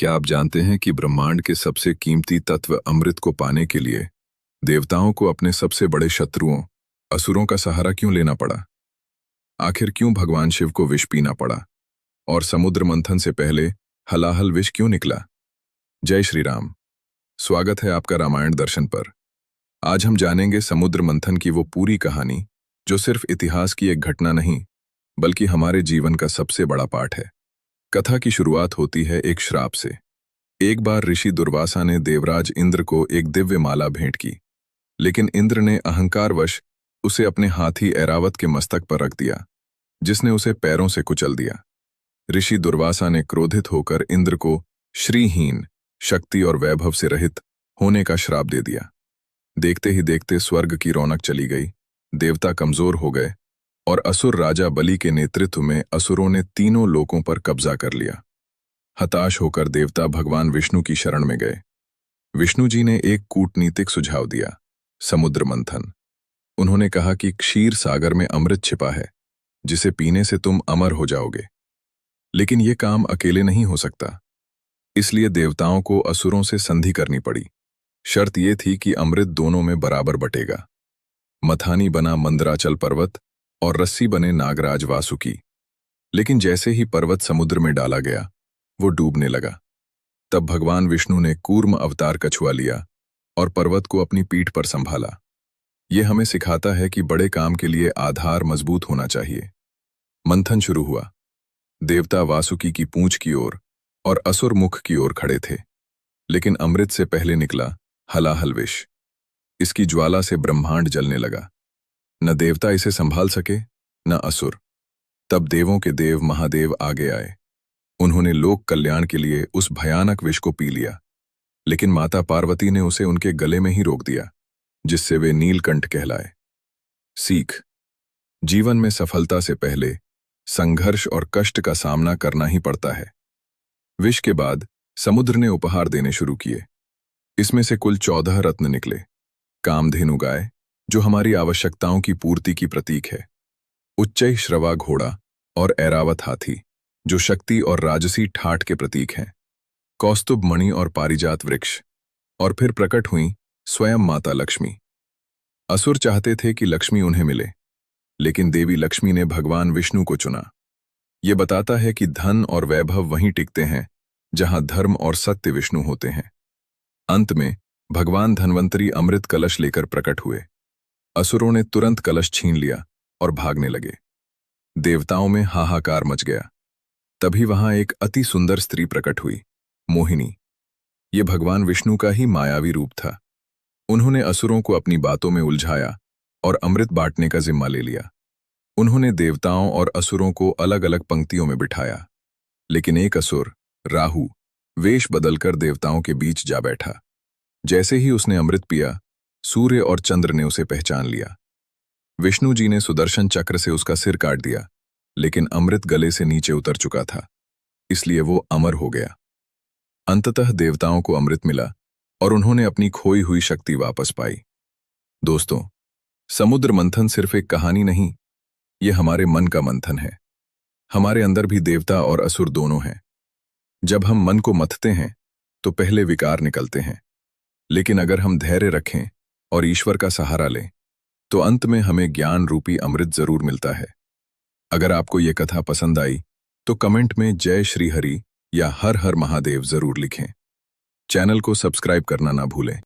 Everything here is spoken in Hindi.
क्या आप जानते हैं कि ब्रह्मांड के सबसे कीमती तत्व अमृत को पाने के लिए देवताओं को अपने सबसे बड़े शत्रुओं असुरों का सहारा क्यों लेना पड़ा? आखिर क्यों भगवान शिव को विष पीना पड़ा? और समुद्र मंथन से पहले हलाहल विष क्यों निकला? जय श्री राम। स्वागत है आपका रामायण दर्शन पर। आज हम जानेंगे समुद्र मंथन की वो पूरी कहानी जो सिर्फ इतिहास की एक घटना नहीं बल्कि हमारे जीवन का सबसे बड़ा पाठ है। कथा की शुरुआत होती है एक श्राप से। एक बार ऋषि दुर्वासा ने देवराज इंद्र को एक दिव्य माला भेंट की, लेकिन इंद्र ने अहंकारवश उसे अपने हाथी ऐरावत के मस्तक पर रख दिया, जिसने उसे पैरों से कुचल दिया। ऋषि दुर्वासा ने क्रोधित होकर इंद्र को श्रीहीन, शक्ति और वैभव से रहित होने का श्राप दे दिया। देखते ही देखते स्वर्ग की रौनक चली गई, देवता कमजोर हो गए और असुर राजा बलि के नेतृत्व में असुरों ने तीनों लोकों पर कब्जा कर लिया। हताश होकर देवता भगवान विष्णु की शरण में गए। विष्णु जी ने एक कूटनीतिक सुझाव दिया, समुद्र मंथन। उन्होंने कहा कि क्षीर सागर में अमृत छिपा है, जिसे पीने से तुम अमर हो जाओगे। लेकिन यह काम अकेले नहीं हो सकता, इसलिए देवताओं को असुरों से संधि करनी पड़ी। शर्त यह थी कि अमृत दोनों में बराबर बटेगा। मथानी बना मंदराचल पर्वत और रस्सी बने नागराज वासुकी। लेकिन जैसे ही पर्वत समुद्र में डाला गया, वो डूबने लगा। तब भगवान विष्णु ने कूर्म अवतार कछुआ लिया और पर्वत को अपनी पीठ पर संभाला। ये हमें सिखाता है कि बड़े काम के लिए आधार मजबूत होना चाहिए। मंथन शुरू हुआ। देवता वासुकी की पूंछ की ओर और असुर मुख की ओर खड़े थे, लेकिन अमृत से पहले निकला हलाहल विष। इसकी ज्वाला से ब्रह्मांड जलने लगा। न देवता इसे संभाल सके, न असुर। तब देवों के देव महादेव आगे आए। उन्होंने लोक कल्याण के लिए उस भयानक विष को पी लिया, लेकिन माता पार्वती ने उसे उनके गले में ही रोक दिया, जिससे वे नीलकंठ कहलाए। सीख: जीवन में सफलता से पहले संघर्ष और कष्ट का सामना करना ही पड़ता है। विष के बाद समुद्र ने उपहार देने शुरू किए। इसमें से कुल 14 रत्न निकले। कामधेनु गाय, जो हमारी आवश्यकताओं की पूर्ति की प्रतीक है, उच्चई श्रवा घोड़ा और ऐरावत हाथी, जो शक्ति और राजसी ठाठ के प्रतीक हैं, कौस्तुभ मणि और पारिजात वृक्ष, और फिर प्रकट हुई स्वयं माता लक्ष्मी। असुर चाहते थे कि लक्ष्मी उन्हें मिले, लेकिन देवी लक्ष्मी ने भगवान विष्णु को चुना। ये बताता है कि धन और वैभव वहीं टिकते हैं जहां धर्म और सत्य विष्णु होते हैं। अंत में भगवान धन्वंतरी अमृत कलश लेकर प्रकट हुए। असुरों ने तुरंत कलश छीन लिया और भागने लगे। देवताओं में हाहाकार मच गया। तभी वहां एक अति सुंदर स्त्री प्रकट हुई, मोहिनी। ये भगवान विष्णु का ही मायावी रूप था। उन्होंने असुरों को अपनी बातों में उलझाया और अमृत बांटने का जिम्मा ले लिया। उन्होंने देवताओं और असुरों को अलग अलग पंक्तियों में बिठाया, लेकिन एक असुर, राहु, वेश बदलकर देवताओं के बीच जा बैठा। जैसे ही उसने अमृत पिया, सूर्य और चंद्र ने उसे पहचान लिया। विष्णु जी ने सुदर्शन चक्र से उसका सिर काट दिया, लेकिन अमृत गले से नीचे उतर चुका था, इसलिए वो अमर हो गया। अंततः देवताओं को अमृत मिला और उन्होंने अपनी खोई हुई शक्ति वापस पाई। दोस्तों, समुद्र मंथन सिर्फ एक कहानी नहीं, ये हमारे मन का मंथन है। हमारे अंदर भी देवता और असुर दोनों हैं। जब हम मन को मथते हैं तो पहले विकार निकलते हैं, लेकिन अगर हम धैर्य रखें और ईश्वर का सहारा लें तो अंत में हमें ज्ञान रूपी अमृत जरूर मिलता है। अगर आपको ये कथा पसंद आई तो कमेंट में जय श्री हरि या हर हर महादेव जरूर लिखें। चैनल को सब्सक्राइब करना ना भूलें।